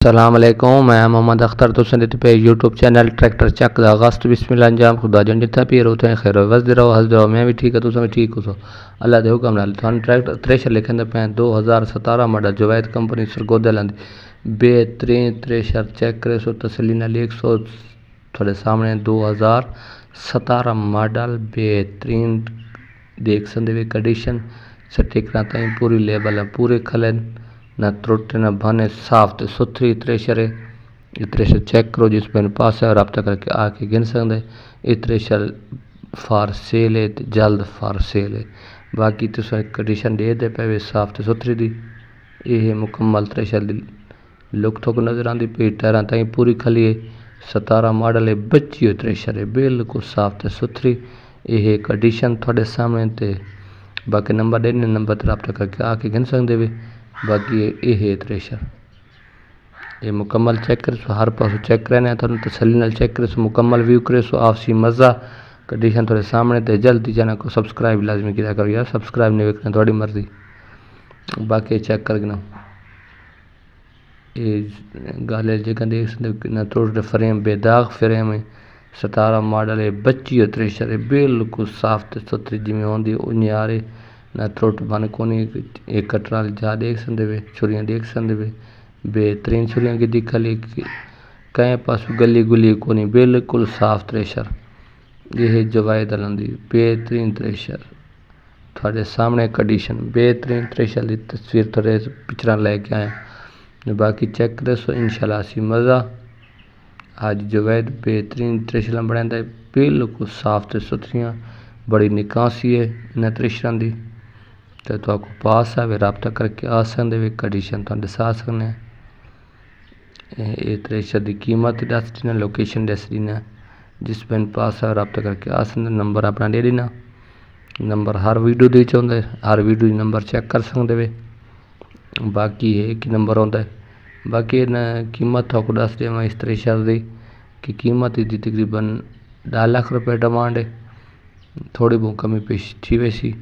अस्सलाम वालेकुम, मैं मोहम्मद अख्तर तो संदीप पे यूट्यूब चैनल ट्रैक्टर चक दा अगस्त बिस्मिल्लाह अंजाम खुदा जन जितना पी रहो थे खैर वसदे रहो हंसदे रहो। मैं भी ठीक है, तुम भी ठीक हो सो अल्लाह दे हुक्म नाल थान ट्रैक्टर थ्रेशर लिखंदे पे 2017 मॉडल जवैद कंपनी सरगोदा लंदी बेहतरीन थ्रेशर चेक करे सो तसल्ली नाल 100 थोड़े सामने 2017 मॉडल बेहतरीन देख सकते वे कंडीशन सटिकना ताई पूरी लेबल है, पूरे खलन ना त्रुट ना भाने साफ तो सुथरी थ्रेशर है। ये थ्रेशर चेक करो जिस मेरे पास है, रब्ता करके आके गिन सकते। ये थ्रेशर फार सेल है, जल्द फार सेल है। बाकी तो कंडीशन दे पे साफ तो सुथरी दी ये मुकम्मल थ्रेशर दी लुक थोक नज़र आती पी टायरां ताई पूरी खली है। 17 मॉडल है, बच्ची हुई थ्रेशर है, बिल्कुल साफ तो सुथरी ये कंडीशन थोड़े सामने ते बाकी नंबर देने नंबर पर रब्ता करके आके गिन सकते वे। बाकी ये थ्रेशर ये मुकम्मल चेक करे सो हर पास चेक करने थोड़ा तसल्ली नाल चेक करे सो मुकम्मल व्यू करे सो आपसी मज़ा कंडीशन थोड़े सामने ते जल्दी चैनल को सब्सक्राइब लाजमी किया करो यार, सब्सक्राइब नहीं करना थोड़ी मर्जी। बाकी चेक कर गिना ये गाले जगह देख सकते ना थोड़े फ्रेम बेदाग फ्रेम है। 17 मॉडल है, बच्ची थ्रेशर है, बिल्कुल साफ ते सुथरी जिमें होंगी उन्हें आ रही ना त्रुट बन कोनी। एक कटरा जा देख सकते वे, छुरियाँ देख सकते वे, बेहतरीन छुरियाँ की दिखली कहीं पास गली गुली कोनी, बिल्कुल साफ थ्रेशर ये जवायद आंदी बेहतरीन थ्रेशर थोड़े सामने कंडीशन बेहतरीन थ्रेशर की तस्वीर थोड़े पिक्चर लेके आए। बाकी चेक करे सो इंशाल्लाह सी मज़ा आज जवायद बेहतरीन थ्रेशर बनाता है, बिल्कुल साफ तो सुथरियाँ बड़ी निकासी है इन्हें थ्रेशर की तो आपको पास है वे रब्ता करके आ सकते वे कंडीशन तो दसा सकते। ये थ्रेशर की कीमत दस देना, लोकेशन दस देना, जिस पेन पास है रब्ता करके आ सकते। नंबर अपना दे देना, नंबर हर वीडियो दे चाहते हर वीडियो नंबर चेक कर सकते वे। बाकी एक ही नंबर आता है। बाकी न कीमत आपको दस देव इस थ्रेशर की कि कीमत इसकी तकरीबन 2 लाख रुपये डिमांड है, थोड़ी बहुत कमी पेश थी वैसी।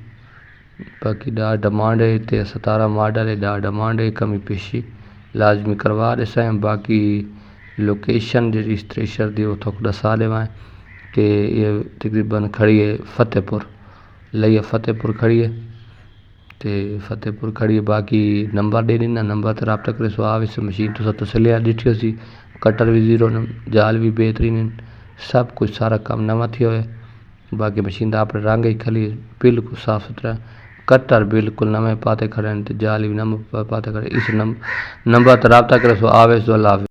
बाकी डिमांड है तो 17 मॉडल है, डिमांड है कमी पेशी लाजमी करवा देसा है। बाकी लोकेशन जी इस थ्रेशर की वो थोड़ा दसा देवा है कि ये तकरीबन खड़ी है फतेहपुर लइया फतेहपुर खड़ी है तो फतेहपुर खड़ी है। बाकी नंबर दे देना, नंबर तो रब्ता करे सो आवे सो मशीन तो तसलिया डिठी सी कटर भी जीरो जाल भी बेहतरीन सब कुछ सारा काम नवा थी हो। बाकी मशीन का अपने रंग ही खली बिल्कुल साफ सुथरा कटर बिल्कुल नवे पाते खड़े जाल भी नम पाते खड़े। इस नंबर तो रब्ता करे सो आवे सो अल्लाह।